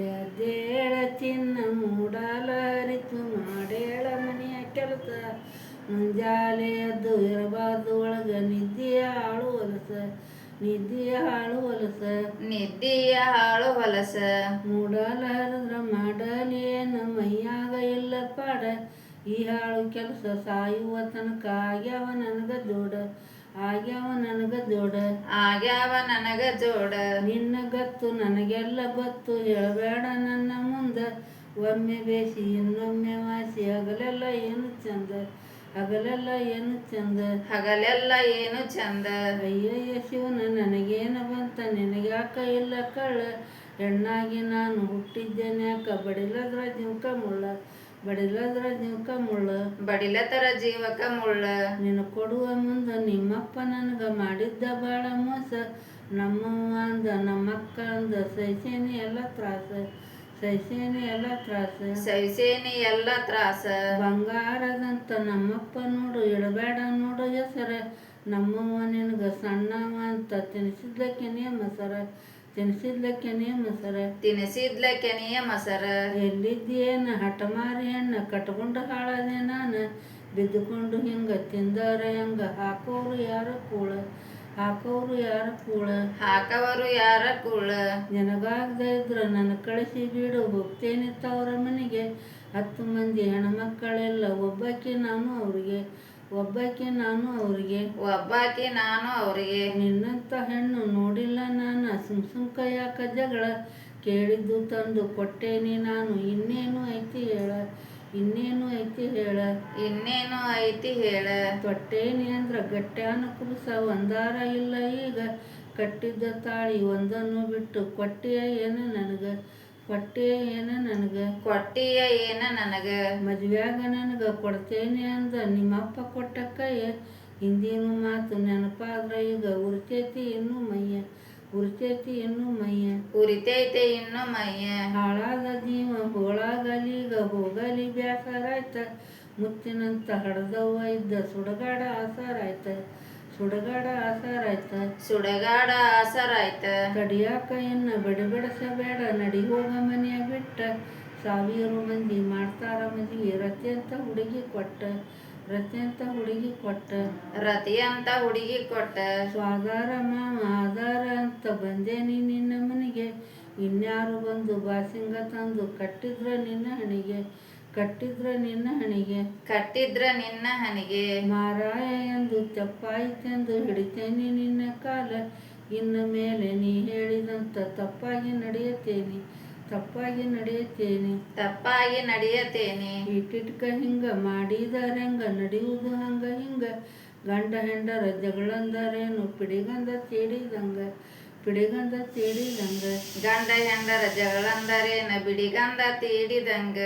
ಎದ್ದೇಳ ಚಿನ್ನ ಮೂಡಲರಿತು ಮಾಡೇಳ ಮನೆಯ ಕೆಲಸ ಮುಂಜಾಲೆ ಎದ್ದು ಇರಬಾರ್ದು ಒಳಗ ನಿದ್ದೆಯ ಹಾಳು ಹೊಲಸ ನಿದ್ದೆಯ ಹಾಳು ಹೊಲಸ ಮೂಡಲಹರಿದ್ರ ಮಾಡಲೇನ ಮೈಯಾಗ ಇಲ್ಲ ಪಾಡ ಈ ಹಾಳು ಕೆಲಸ ಸಾಯುವ ತನಕ ಆಗ್ಯಾವ ನನಗ ಜೋಡ ನಿನ್ನ ಗತ್ತು ನನಗೆಲ್ಲ ಗೊತ್ತು ಹೇಳಬೇಡ ನನ್ನ ಮುಂದ ಒಮ್ಮೆ ಬೇಸಿ ಇನ್ನೊಮ್ಮೆ ವಾಸಿ ಹಗಲೆಲ್ಲ ಏನು ಚಂದ ಅಯ್ಯಯ್ಯ ಶಿವನ ನನಗೇನ ಬಂತ ನಿನಗ್ಯಾಕ ಇಲ್ಲ ಕಳ್ಳ ಹೆಣ್ಣಾಗಿ ನಾನು ಹುಟ್ಟಿದ್ದೇನ್ಯಾಕ ಬಡಿಲದ್ರ ಜೀವಕ ಮುಳ್ಳ ನಿನ್ನ ಕೊಡುವ ಮುಂದ ನಿಮ್ಮಪ್ಪ ನನಗ ಮಾಡಿದ್ದ ಬಾಳ ಮೋಸ ನಮ್ಮವ್ವ ಅಂದ ನಮ್ಮಕ್ಕ ಅಂದ ಸಹಿಸೇನಿ ಎಲ್ಲ ತ್ರಾಸ ಬಂಗಾರದಂತ ನಮ್ಮಪ್ಪ ನೋಡು ಇಡಬೇಡ ನೋಡು ಹೆಸರ ನಮ್ಮವ್ವ ನಿನಗ ಸಣ್ಣವ ಅಂತ ತಿನಿಸಿದ್ಲ ಕೆನೆಯ ಮಸರ ಎಲ್ಲಿದ್ದೇನ ಹಠಮಾರಿ ಹೆಣ್ಣ ಕಟ್ಕೊಂಡು ಹಾಳದೆ ನಾನು ಬಿದ್ದುಕೊಂಡು ಹಿಂಗ ತಿಂದರ ಹೆಂಗ ಹಾಕೋರು ಯಾರ ಕೂಳ ನಿನಗಾಗದ ಇದ್ರ ನನ್ನ ಕಳಿಸಿ ಬಿಡು ಹೋಗ್ತೇನೆ ತವರ ಮನೆಗೆ 10 ಮಂದಿ ಹೆಣ್ಮಕ್ಕಳೆಲ್ಲ ಒಬ್ಬಾಕಿ ನಾನು ಅವ್ರಿಗೆ ನಿನ್ನಂತ ಹೆಣ್ಣು ನೋಡಿಲ್ಲ ನಾನು ಸುಮ್ಕ ಯಾಕ ಜಗಳ ಕೇಳಿದ್ದು ತಂದು ಕೊಟ್ಟೇನಿ ನಾನು ಇನ್ನೇನು ಐತಿ ಹೇಳ ತೊಟ್ಟೇನಿ ಅಂದ್ರ ಗಟ್ಟ್ಯಾನ ಕುಬಸ ಒಂದಾರ ಇಲ್ಲ ಈಗ ಕಟ್ಟಿದ್ದ ತಾಳಿ ಒಂದನ್ನು ಬಿಟ್ಟು ಕೊಟ್ಟಿಯ ಏನ ನನಗ ಮದ್ವ್ಯಾಗ ನನಗ ಕೊಡ್ತೇನೆ ಅಂದ ನಿಮ್ಮಪ್ಪ ಕೊಟ್ಟ ಕೈಯ ಹಿಂದಿನ ಮಾತು ನೆನಪಾದ್ರ ಈಗ ಉರಿತೈತಿ ಇನ್ನು ಮೈಯ ಹಾಳಾದ ಜೀವ ಹೋಳಾಗಲೀಗ ಹೋಗಲಿ ಬ್ಯಾಸರಾಯ್ತ ಮುತ್ತಿನಂತ ಹಡದವ್ವ ಇದ್ದ ಸುಡಗಾಡ ಆಸರಾಯ್ತ ತಡಿಯಾಕ ಇನ್ನ ಬಡಿಬಡಿಸಬೇಡ ನಡಿ ಹೋಗ ಮನೆಯ ಬಿಟ್ಟ 1000 ಮಂದಿ ಮಾಡ್ತಾರ ಮದ್ವಿ ರತಿಯಂತ ಹುಡುಗಿ ಕೊಟ್ಟ ಸ್ವಾದಾರ ಮಾವ ಆಧಾರ ಅಂತ ಬಂದೇನಿ ನಿನ್ನ ಮನೆಗೆ ಇನ್ಯಾರು ಬಂದು ಬಾಸಿಂಗ ತಂದು ಕಟ್ಟಿದ್ರ ನಿನ್ನ ಹಣಿಗೆ ಮಾರಾಯ ಎಂದು ಚಪ್ಪಾಯಿತೆಂದು ಹಿಡಿತೇನೆ ನಿನ್ನ ಕಾಲ ಇನ್ನ ಮೇಲೆ ನೀ ಹೇಳಿದಂತ ತಪ್ಪಾಗಿ ನಡೆಯತೇನೆ ಇಟ್ಟಿಟ್ಕ ಹಿಂಗ ಮಾಡಿದರೆಂಗ ನಡೆಯುವುದು ಹಂಗ ಹಿಂಗ ಗಂಡ ಹೆಂಡರ ಜಗಳಂದರೇನು ಪಿಡಿಗಂದ ತೀಡಿದಂಗ ಗಂಡ ಹೆಂಡರ ಜಗಳಂದರೇನ ಬಿಡಿಗಂದ ತೀಡಿದಂಗ